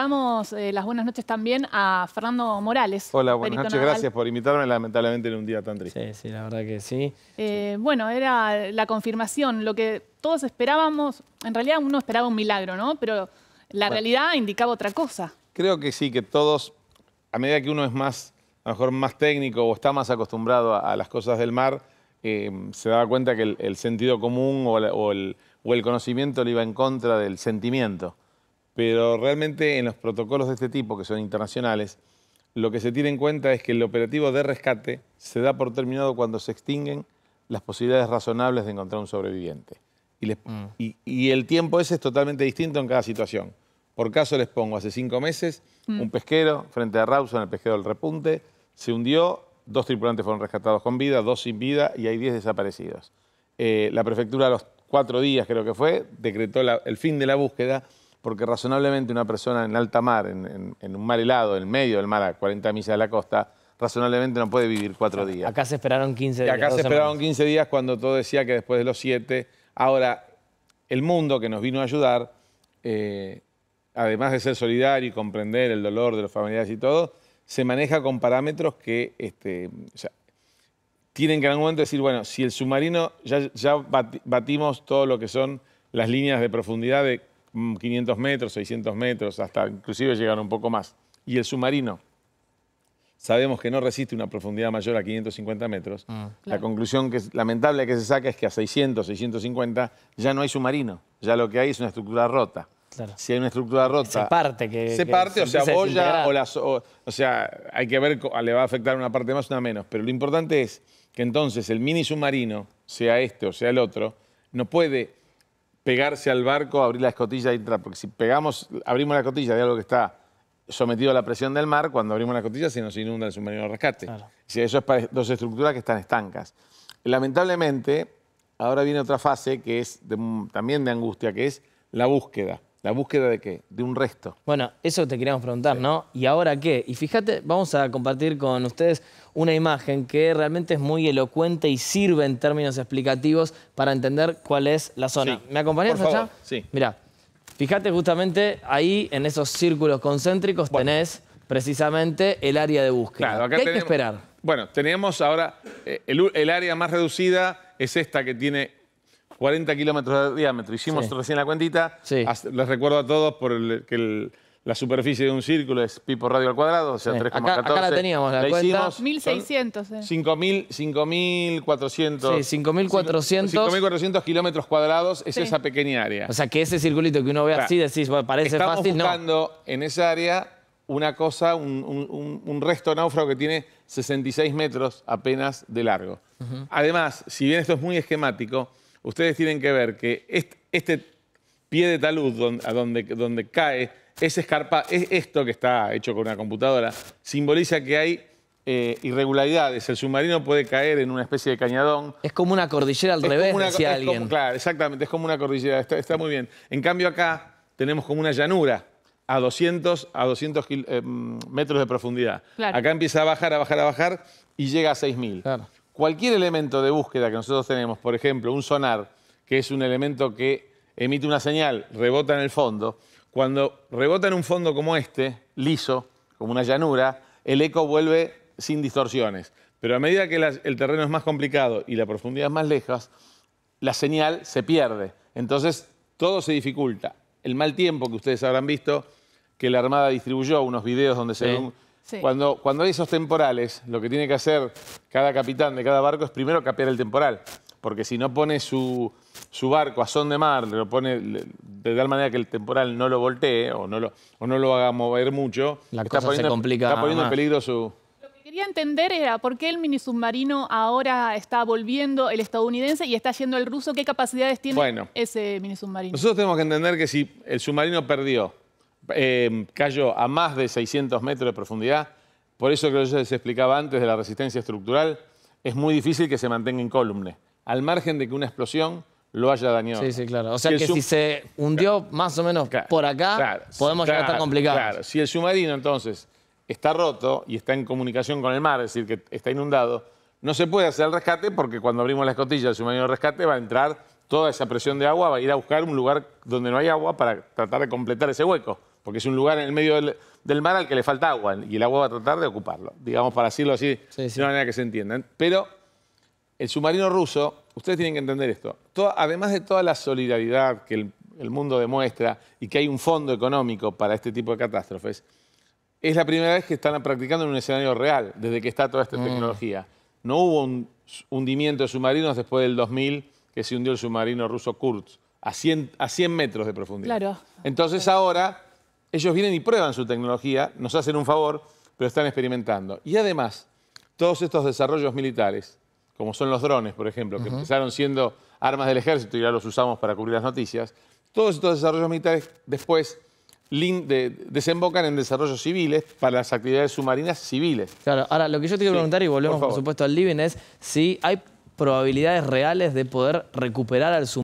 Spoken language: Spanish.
Damos las buenas noches también a Fernando Morales. Hola, buenas noches, gracias por invitarme, lamentablemente en un día tan triste. Sí, la verdad que sí. Bueno, era la confirmación, lo que todos esperábamos, en realidad uno esperaba un milagro, ¿no? Pero la realidad indicaba otra cosa. Creo que sí, que todos, a medida que uno es más, a lo mejor más técnico o está más acostumbrado a las cosas del mar, se daba cuenta que el sentido común o el conocimiento le iba en contra del sentimiento. Pero realmente en los protocolos de este tipo, que son internacionales, lo que se tiene en cuenta es que el operativo de rescate se da por terminado cuando se extinguen las posibilidades razonables de encontrar un sobreviviente. Y el tiempo ese es totalmente distinto en cada situación. Por caso les pongo, hace 5 meses, un pesquero frente a Rawson, el pesquero del Repunte, se hundió, 2 tripulantes fueron rescatados con vida, 2 sin vida y hay 10 desaparecidos. La prefectura a los 4 días, creo que fue, decretó el fin de la búsqueda porque razonablemente una persona en alta mar, en un mar helado, en medio del mar, a 40 millas de la costa, razonablemente no puede vivir 4 días. Acá se esperaron 15 días. Acá se esperaron 15 días cuando todo decía que después de los 7. Ahora, el mundo que nos vino a ayudar, además de ser solidario y comprender el dolor de los familiares y todo, se maneja con parámetros que o sea, tienen que en algún momento decir, bueno, si el submarino, ya batimos todo lo que son las líneas de profundidad de 500 metros, 600 metros, hasta inclusive llegan un poco más. Y el submarino, sabemos que no resiste una profundidad mayor a 550 metros. La conclusión que es lamentable que se saca es que a 600, 650 ya no hay submarino. Ya lo que hay es una estructura rota. Claro. Si hay una estructura rota... Se parte. Se parte, o sea, boya o sea, hay que ver, le va a afectar una parte más, una menos. Pero lo importante es que entonces el mini submarino, sea este o sea el otro, no puede pegarse al barco, abrir la escotilla y entrar. Porque si abrimos la escotilla de algo que está sometido a la presión del mar, cuando abrimos la escotilla se nos inunda el submarino de rescate. Claro. Si eso es para 2 estructuras que están estancas. Lamentablemente, ahora viene otra fase que es también de angustia, que es la búsqueda. ¿La búsqueda de qué? De un resto. Bueno, eso te queríamos preguntar, sí. ¿No? ¿Y ahora qué? Y fíjate, vamos a compartir con ustedes una imagen que realmente es muy elocuente y sirve en términos explicativos para entender cuál es la zona. Sí. ¿Me acompañás allá? Sí. Mirá, fíjate justamente ahí en esos círculos concéntricos tenés precisamente el área de búsqueda. Claro, acá ¿Qué hay que esperar? Bueno, tenemos ahora, el área más reducida es esta que tiene 40 kilómetros de diámetro. Hicimos recién la cuentita. Sí. Les recuerdo a todos que la superficie de un círculo es pi por radio al cuadrado, o sea, 3,14. Acá la teníamos, la cuenta. 1.600. 5.400. Sí, 5.400 kilómetros cuadrados es esa pequeña área. O sea, que ese circulito que uno ve así, decís, bueno, parece fácil, ¿no? Estamos buscando en esa área una cosa, un resto náufrago que tiene 66 metros apenas de largo. Además, si bien esto es muy esquemático, ustedes tienen que ver que este pie de talud donde cae, esto que está hecho con una computadora, simboliza que hay irregularidades. El submarino puede caer en una especie de cañadón. Es como una cordillera al revés, decía alguien. Claro, exactamente, es como una cordillera, está muy bien. En cambio acá tenemos como una llanura a 200 metros de profundidad. Claro. Acá empieza a bajar y llega a 6.000. Claro. Cualquier elemento de búsqueda que nosotros tenemos, por ejemplo, un sonar, que es un elemento que emite una señal, rebota en el fondo. Cuando rebota en un fondo como este, liso, como una llanura, el eco vuelve sin distorsiones. Pero a medida que el terreno es más complicado y la profundidad es más lejos, la señal se pierde. Entonces, todo se dificulta. El mal tiempo que ustedes habrán visto, que la Armada distribuyó unos videos donde se ve Cuando hay esos temporales, lo que tiene que hacer cada capitán de cada barco es primero capear el temporal. Porque si no pone su barco a son de mar, lo pone de tal manera que el temporal no lo voltee o no lo haga mover mucho, la cosa se complica. Está poniendo en peligro su... Lo que quería entender era por qué el minisubmarino ahora está volviendo el estadounidense y está yendo el ruso. ¿Qué capacidades tiene ese minisubmarino? Nosotros tenemos que entender que si el submarino cayó a más de 600 metros de profundidad, por eso que yo les explicaba antes de la resistencia estructural, es muy difícil que se mantenga incólume, al margen de que una explosión lo haya dañado. Sí, claro. O sea que si se hundió más o menos por acá, podemos llegar a estar complicados. Claro, si el submarino entonces está roto y está en comunicación con el mar, es decir, que está inundado, no se puede hacer el rescate porque cuando abrimos la escotilla del submarino de rescate va a entrar toda esa presión de agua, va a ir a buscar un lugar donde no hay agua para tratar de completar ese hueco. porque es un lugar en el medio del mar al que le falta agua y el agua va a tratar de ocuparlo, digamos, para decirlo así, de una manera que se entienda. Pero el submarino ruso, ustedes tienen que entender esto, además de toda la solidaridad que el mundo demuestra y que hay un fondo económico para este tipo de catástrofes, es la primera vez que están practicando en un escenario real, desde que está toda esta tecnología. No hubo un hundimiento de submarinos después del 2000, que se hundió el submarino ruso Kursk, a 100 metros de profundidad. Claro. Entonces ahora ellos vienen y prueban su tecnología, nos hacen un favor, pero están experimentando. Y además, todos estos desarrollos militares, como son los drones, por ejemplo, que empezaron siendo armas del ejército y ya los usamos para cubrir las noticias, todos estos desarrollos militares después desembocan en desarrollos civiles para las actividades submarinas civiles. Claro, ahora lo que yo te quiero preguntar, y volvemos por supuesto al living, es si hay probabilidades reales de poder recuperar al submarino